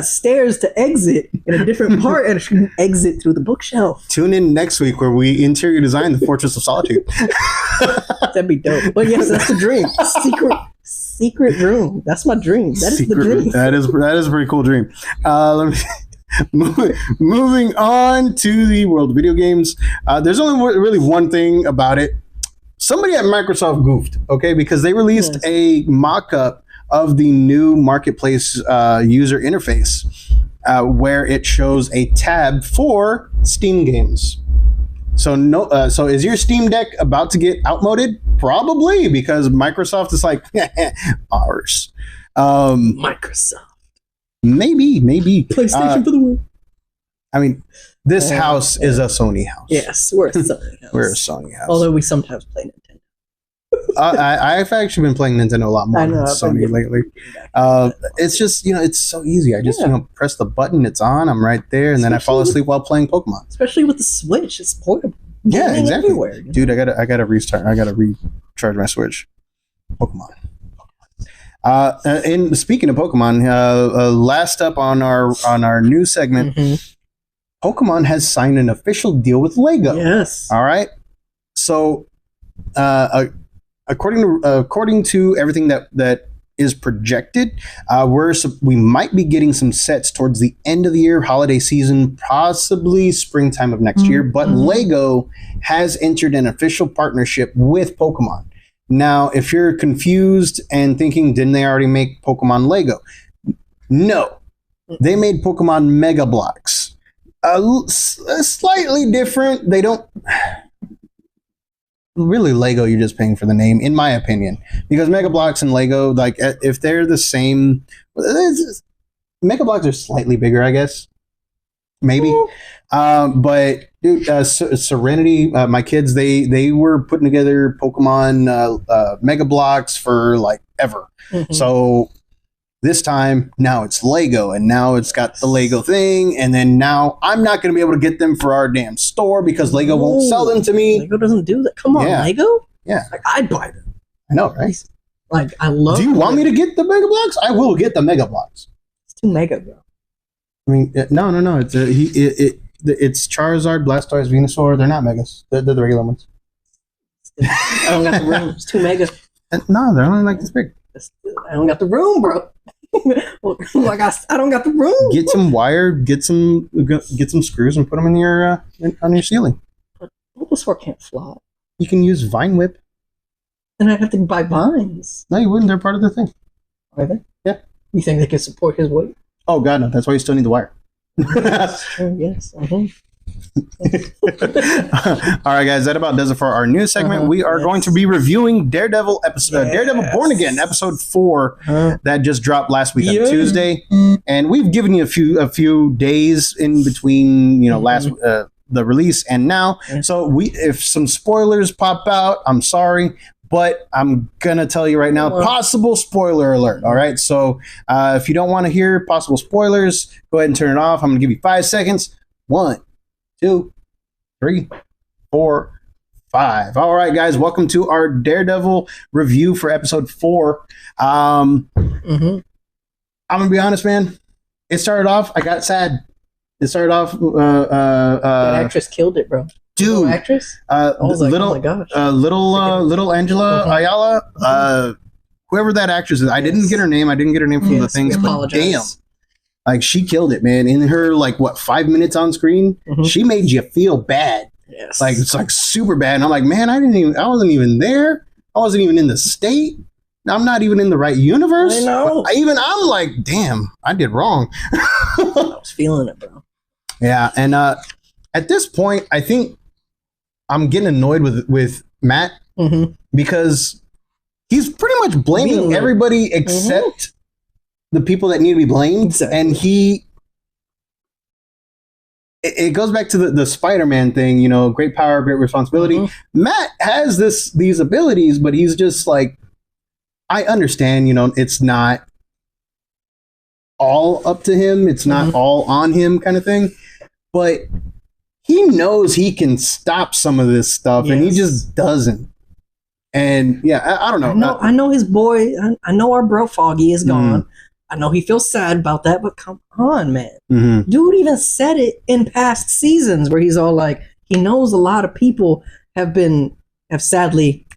stairs to exit in a different part and you can exit through the bookshelf. Tune in next week where we interior design the Fortress of Solitude. That'd be dope. But yes, that's the dream. Secret room. That's my dream. That is the dream. That is a pretty cool dream. Moving on to the world of video games. There's only really one thing about it. Somebody at Microsoft goofed, okay? Because they released a mock-up of the new marketplace user interface where it shows a tab for Steam games. So so is your Steam Deck about to get outmoded? Probably, because Microsoft is like ours. Microsoft. Maybe PlayStation for the win. I mean, this house is a Sony house. Yes, we're a Sony house. We're a Sony house. Although we sometimes play Nintendo. I've actually been playing Nintendo a lot more than Sony lately. It's just, it's so easy. I just, press the button, it's on, I'm right there, and then I fall asleep while playing Pokemon. Especially with the Switch, it's portable. Yeah, exactly. Everywhere, dude, I gotta restart. I gotta recharge my Switch. Pokemon. And speaking of Pokemon, last up on our news segment, Pokemon has signed an official deal with Lego. Yes. All right. So, according to everything that is projected, we might be getting some sets towards the end of the year, holiday season, possibly springtime of next year. But Lego has entered an official partnership with Pokemon. Now, if you're confused and thinking, didn't they already make Pokemon Lego? No, they made Pokemon Mega Bloks. Slightly different. They don't. Really, Lego, you're just paying for the name, in my opinion, because Mega Bloks and Lego, like, if they're the same, Mega Bloks are slightly bigger, I guess, maybe. But dude, Serenity, my kids, they were putting together Pokemon Mega Bloks for like ever. So this time, now it's Lego, and now it's got the Lego thing, and then now I'm not going to be able to get them for our damn store because Lego won't sell them to me. Lego doesn't do that. Come on, Lego? Yeah. Like, I'd buy them. I know, right? Like, I love Do you want me to get the Mega Bloks? I will get the Mega Bloks. It's too mega, bro. I mean, no. It's Charizard, Blastoise, Venusaur. They're not Megas. They're the regular ones. I don't got the room. It's too mega. No, they're only like this big. I don't got the room, bro. Like I don't got the room. Get some wire, get some screws, and put them in your on your ceiling. But Bulbasaur can't fly. You can use Vine Whip. Then I'd have to buy vines. No, you wouldn't. They're part of the thing. Are they? Yeah. You think they can support his weight? Oh God, no. That's why you still need the wire. Yes. All right, guys, that about does it for our news segment. We are going to be reviewing Daredevil Daredevil Born Again, episode 4 that just dropped last week on Tuesday, and we've given you a few days in between, last the release and now. So if some spoilers pop out, I'm sorry. But I'm going to tell you right now, possible spoiler alert, all right? So if you don't want to hear possible spoilers, go ahead and turn it off. I'm going to give you 5 seconds. 1, 2, 3, 4, 5. All right, guys, welcome to our Daredevil review for episode 4. I'm going to be honest, man. It started off, I got sad. It started off... that actress killed it, bro. Dude, actress? I was like, oh my gosh. Little Angela Ayala, whoever that actress is. I didn't get her name. From the things, but damn. Like, she killed it, man. In her, 5 minutes on screen, she made you feel bad. Yes. Like, it's super bad. And I'm like, man, I wasn't even there. I wasn't even in the state. I'm not even in the right universe. I know. I'm like, damn, I did wrong. I was feeling it, bro. Yeah, and at this point, I think I'm getting annoyed with Matt because he's pretty much blaming everybody except the people that need to be blamed. Exactly. And it goes back to the Spider-Man thing, great power, great responsibility. Matt has these abilities, but he's just like, I understand, it's not all up to him. It's not all on him kind of thing, but he knows he can stop some of this stuff, and he just doesn't. And yeah, I don't know. I know his boy. I know our bro Foggy is gone. I know he feels sad about that, but come on, man. Dude even said it in past seasons where he's all like, he knows a lot of people have sadly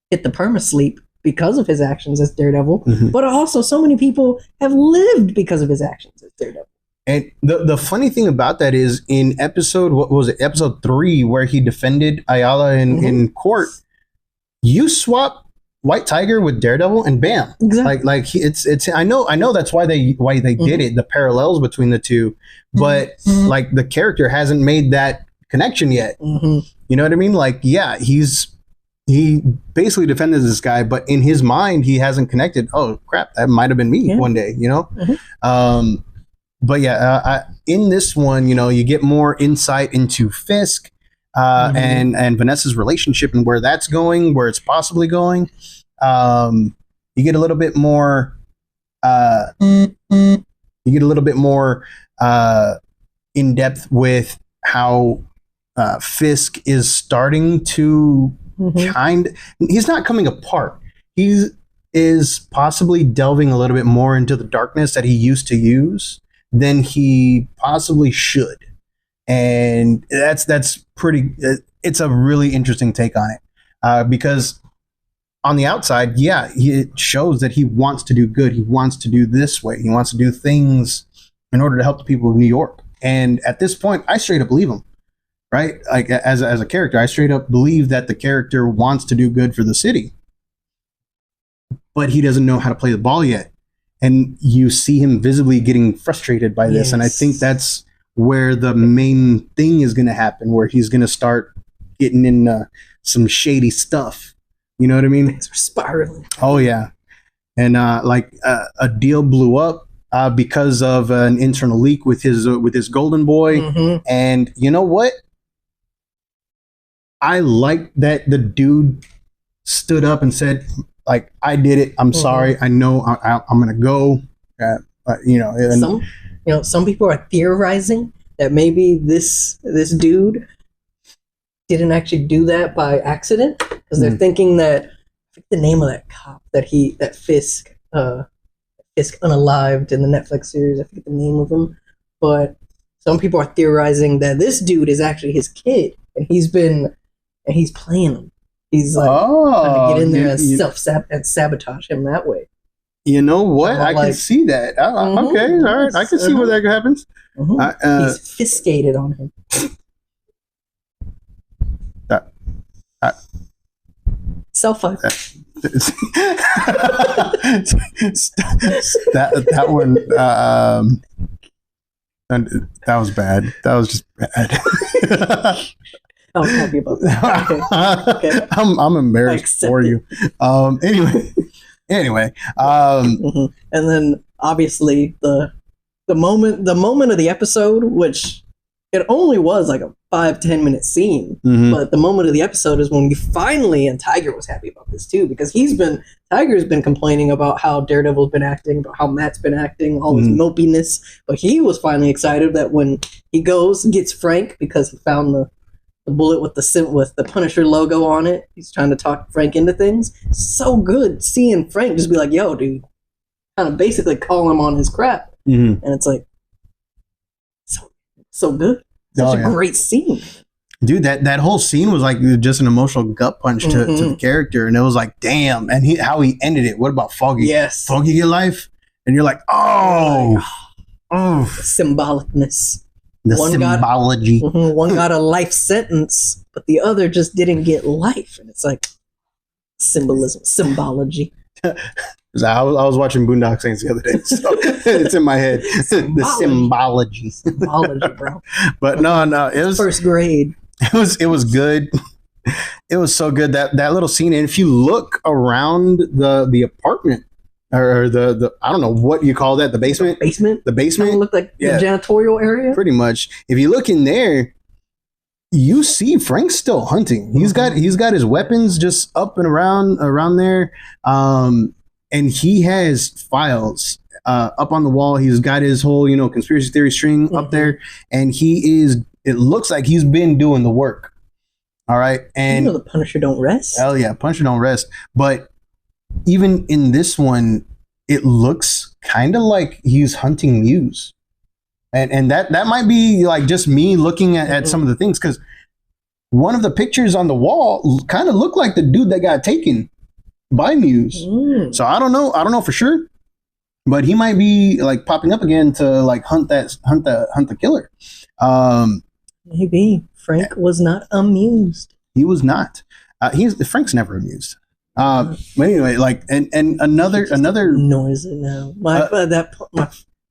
hit the perma-sleep because of his actions as Daredevil, but also so many people have lived because of his actions as Daredevil. And the funny thing about that is in episode 3, where he defended Ayala in court, you swap White Tiger with Daredevil and bam. Exactly. It's I know that's why they did it, the parallels between the two, but the character hasn't made that connection yet. You know what I mean? He basically defended this guy, but in his mind he hasn't connected. Oh crap, that might have been me one day, But yeah, in this one, you get more insight into Fisk and Vanessa's relationship and where that's going, where it's possibly going. You get a little bit more. In depth with how Fisk is starting to he's not coming apart. He is possibly delving a little bit more into the darkness that he used to use than he possibly should. And that's pretty. It's a really interesting take on it, because on the outside, yeah, it shows that he wants to do good. He wants to do this way. He wants to do things in order to help the people of New York. And at this point, I straight up believe him, right? Like as a character, I straight up believe that the character wants to do good for the city, but he doesn't know how to play the ball yet. And you see him visibly getting frustrated by this. Yes. And I think that's where the main thing is going to happen, where he's going to start getting in some shady stuff. You know what I mean? Things are spiraling. Oh, yeah. And a deal blew up because of an internal leak with his golden boy. Mm-hmm. And you know what? I like that the dude stood up and said, like, I did it. I'm sorry. I know I'm going to go. Some people are theorizing that maybe this dude didn't actually do that by accident, because they're thinking that, I think the name of that cop that Fisk unalived in the Netflix series, I forget the name of him, but some people are theorizing that this dude is actually his kid, and he's playing him. He's like trying to get in there and sabotage him that way. You know what? I can see that. Okay, all right. I can see where that happens. He's fiscated on him. Self-fight. that one. That was bad. That was just bad. I was happy about that. Okay. I'm embarrassed for you. Anyway. And then obviously the moment of the episode, which it only was like a 5-10 minute scene, but the moment of the episode is when we finally, and Tiger was happy about this too, because Tiger's been complaining about how Daredevil's been acting, about how Matt's been acting, all his mopiness, but he was finally excited that when he gets Frank, because he found the bullet with the Punisher logo on it. He's trying to talk Frank into things. So good seeing Frank just be like, yo, dude. Kind of basically call him on his crap. And it's like, so good. Such a great scene. Dude, that whole scene was like just an emotional gut punch to the character. And it was like, damn. And how he ended it. What about Foggy? Yes. Foggy get life? And you're like, oh. Symbolicness. The symbology. One got a life sentence, but the other just didn't get life. And it's like symbolism, symbology. I was watching Boondock Saints the other day, so it's in my head. The symbology. Symbology, bro. But no, it was first grade. It was good. It was so good, that little scene. And if you look around the apartment, or the I don't know what you call that, the basement. The basement looked like the janitorial area. Pretty much. If you look in there, you see Frank's still hunting. He's got his weapons just up and around there, and he has files up on the wall. He's got his whole conspiracy theory string up there, and it looks like he's been doing the work. All right, and the Punisher don't rest. Hell yeah, Punisher don't rest. But even in this one, it looks kind of like he's hunting Muse. And that might be like just me looking at some of the things, because one of the pictures on the wall kind of looked like the dude that got taken by Muse. So I don't know for sure, but he might be like popping up again to like hunt the killer. Maybe Frank was not amused. He was not. Frank's never amused. But anyway, like and another ignores it now.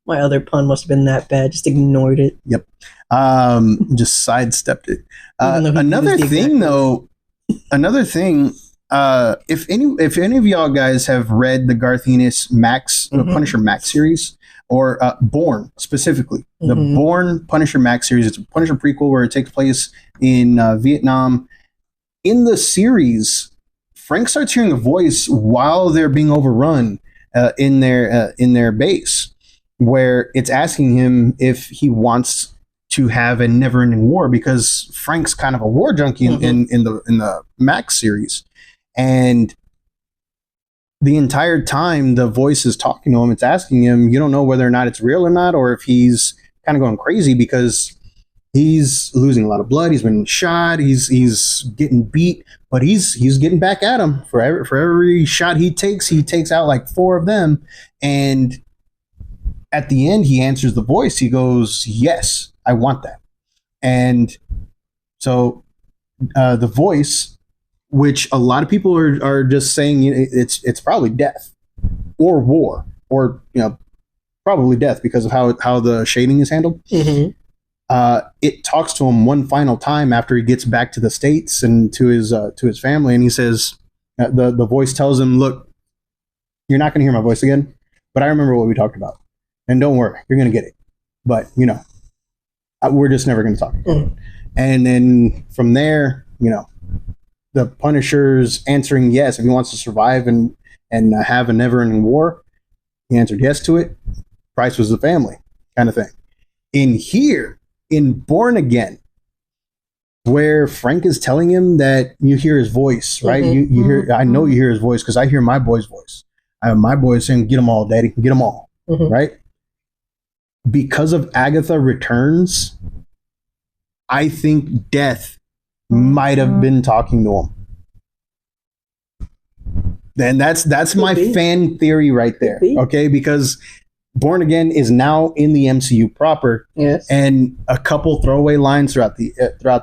My other pun must have been that bad. Just ignored it. Yep. Just sidestepped it. Another thing. If any of y'all guys have read the Garth Ennis Max Punisher Max series, or Born specifically, the Born Punisher Max series, it's a Punisher prequel where it takes place in Vietnam. In the series, Frank starts hearing a voice while they're being overrun in their base, where it's asking him if he wants to have a never-ending war, because Frank's kind of a war junkie in the Max series, and the entire time the voice is talking to him, it's asking him, you don't know whether or not it's real or not, or if he's kind of going crazy, because he's losing a lot of blood. He's been shot. He's getting beat, but he's getting back at him. For every shot he takes out like 4 of them. And at the end, he answers the voice. He goes, "Yes, I want that." And so the voice, which a lot of people are just saying, it's probably death or war, or probably death because of how the shading is handled. Mm-hmm. It talks to him one final time after he gets back to the States and to his family, and he says, the voice tells him, "Look, you're not going to hear my voice again, but I remember what we talked about, and don't worry, you're going to get it. But we're just never going to talk about it." And then from there, the Punisher's answering yes if he wants to survive and have a never-ending war. He answered yes to it. Price was the family, kind of thing. In Born Again, where Frank is telling him that you hear his voice, right? Mm-hmm. You hear. I know you hear his voice because I hear my boy's voice. I have my boy saying, "Get them all, Daddy. Get them all." Mm-hmm. Right? Because of Agatha Returns, I think Death might have been talking to him. Then that's my fan theory right there. Okay, because Born Again is now in the MCU proper. Yes. And a couple throwaway lines throughout the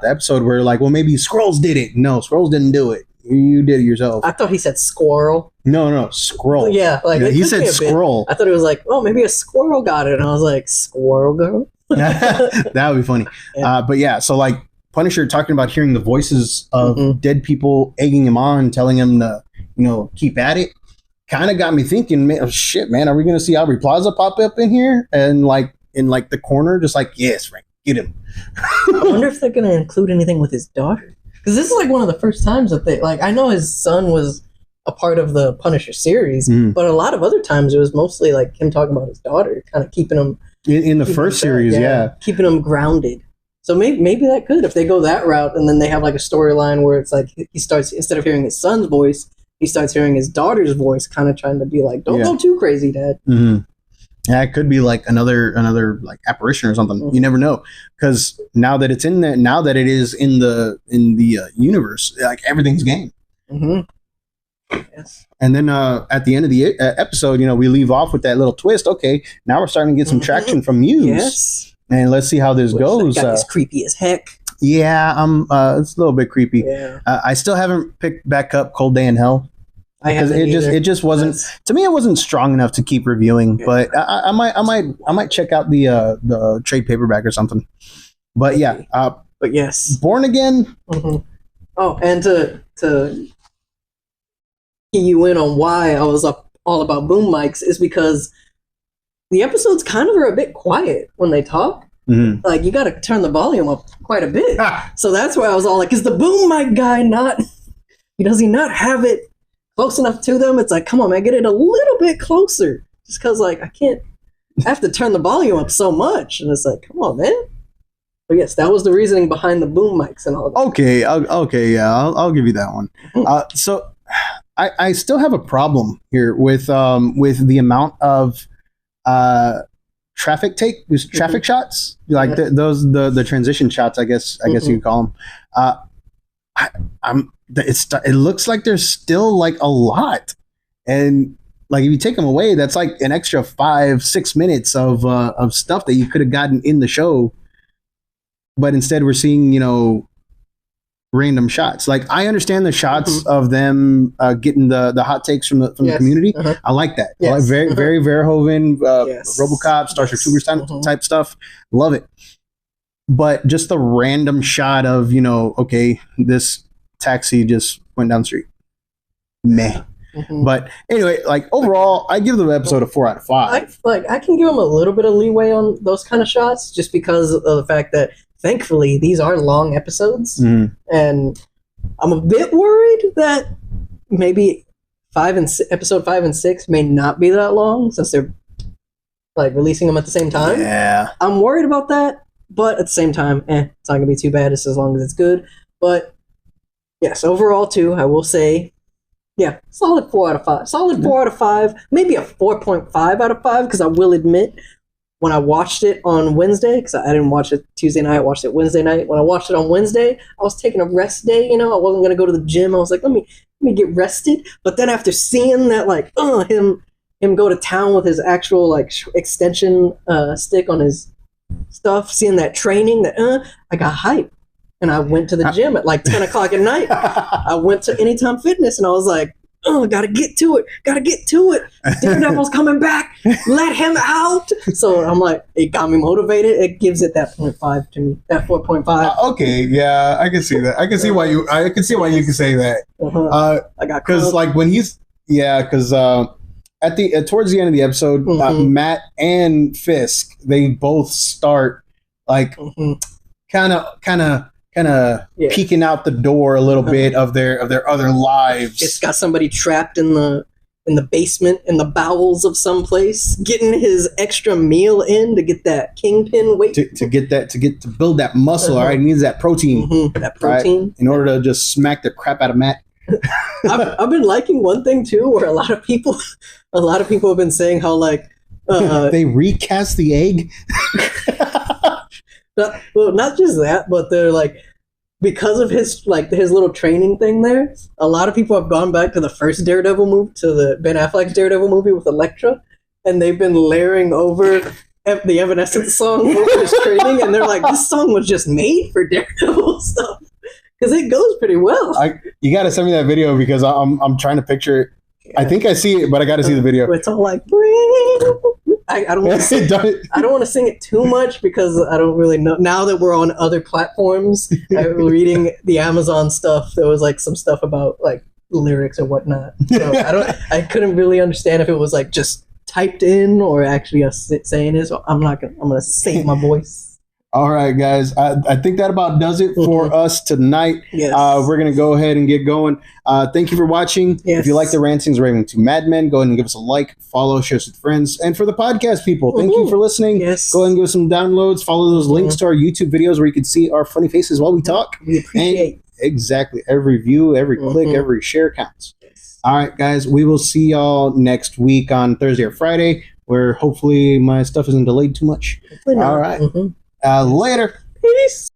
episode where like, well, maybe Skrulls did it. No, Skrulls didn't do it. You did it yourself. I thought he said squirrel. No, Skrull. Yeah, like he said Skrull. I thought it was like, oh, maybe a squirrel got it, and I was like, squirrel girl. That would be funny. Yeah. But yeah, so like Punisher talking about hearing the voices of dead people egging him on, telling him to keep at it, kind of got me thinking, man, oh, shit, man, are we gonna see Aubrey Plaza pop up in here and like in like the corner, just like, yes, Frank, get him. I wonder if they're gonna include anything with his daughter, because this is like one of the first times that they I know his son was a part of the Punisher series, but a lot of other times it was mostly like him talking about his daughter, kind of keeping him in the first series, keeping him grounded. So maybe that could, if they go that route, and then they have like a storyline where it's like he starts, instead of hearing his son's voice, he starts hearing his daughter's voice, kind of trying to be like, "Don't go too crazy, Dad." Mm-hmm. Yeah, it could be like another like apparition or something. Mm-hmm. You never know, because now that it's in there, now that it is in the universe, like everything's game. Mm-hmm. Yes. And then at the end of the episode, we leave off with that little twist. Okay, now we're starting to get some traction from Muse. Yes. And let's see how this goes. That guy is creepy as heck. Yeah, it's a little bit creepy. Yeah. I still haven't picked back up Cold Day in Hell. Because it just wasn't, to me, it wasn't strong enough to keep reviewing. Yeah. But I might check out the trade paperback or something. But yeah. But yes. Born Again. Mm-hmm. Oh, and to key you in on why I was all about boom mics is because the episodes kind of are a bit quiet when they talk. Mm-hmm. Like, you got to turn the volume up quite a bit. So that's why I was all like, is the boom mic guy does he not have it close enough to them? It's like, come on, man, get it a little bit closer. Just because, like, I have to turn the volume up so much. And it's like, come on, man. But yes, that was the reasoning behind the boom mics and all that. Okay, yeah, I'll give you that one. So I still have a problem here with the amount of traffic shots, like the transition shots, I guess you could call them. It looks like there's still like a lot, and like if you take them away, that's like an extra 5-6 minutes of stuff that you could have gotten in the show, but instead we're seeing random shots. Like, I understand the shots of them getting the hot takes from the community. I like that. Yes. I like very Verhoeven, RoboCop, Starship Troopers type stuff. Love it. But just the random shot of okay, this taxi just went down the street. Meh. But anyway, like overall, I give the episode a 4 out of 5. I can give them a little bit of leeway on those kind of shots, just because of the fact that thankfully these are long episodes, and I'm a bit worried that maybe episode 5 and 6 may not be that long, since they're like releasing them at the same time. Yeah, I'm worried about that, but at the same time, it's not gonna be too bad, just as long as it's good. But yes, overall too, I will say, yeah, solid 4 out of 5. Solid 4 out of 5. Maybe a 4.5 out of 5, because I will admit, when I watched it on Wednesday, because I didn't watch it Tuesday night, I watched it Wednesday night. When I watched it on Wednesday, I was taking a rest day. I wasn't gonna go to the gym. I was like, let me get rested. But then after seeing that, like, him go to town with his actual like extension stick on his stuff, seeing that training, I got hyped. And I went to the gym at like 10 o'clock at night. I went to Anytime Fitness and I was like, gotta get to it. Daredevil's coming back. Let him out. So I'm like, it got me motivated. It gives it that 0.5 to me, that 4.5. Okay, yeah, I can see that. I can see why you can say that. I got because like when because at the towards the end of the episode, Matt and Fisk, they both start like kind of peeking out the door a little bit of their other lives. It's got somebody trapped in the basement, in the bowels of some place, getting his extra meal in to get that kingpin weight to build that muscle. All right, he needs that protein. That protein, right, in order to just smack the crap out of Matt. I've been liking one thing too, where a lot of people have been saying how like they recast the egg. Well, not just that, but they're like, because of his little training thing there, a lot of people have gone back to the first Daredevil movie, to the Ben Affleck's Daredevil movie with Elektra, and they've been layering over the Evanescence song over his training, and they're like, this song was just made for Daredevil stuff, because it goes pretty well. You got to send me that video because I'm trying to picture it. Yeah. I think I see it, but I got to see the video. It's all like, I don't want to sing it too much because I don't really know. Now that we're on other platforms, reading the Amazon stuff, there was like some stuff about like lyrics or whatnot. So I couldn't really understand if it was like just typed in or actually us saying it. So I'm gonna save my voice. All right, guys. I think that about does it for us tonight. Yes. We're going to go ahead and get going. Thank you for watching. Yes. If you like the Rantings Raving to Mad Men, go ahead and give us a like, follow, share with friends. And for the podcast people, thank you for listening. Yes. Go ahead and give us some downloads. Follow those links to our YouTube videos where you can see our funny faces while we talk. We appreciate exactly. Every view, every click, every share counts. Yes. All right, guys. We will see y'all next week on Thursday or Friday, where hopefully my stuff isn't delayed too much. All right. Later. Peace.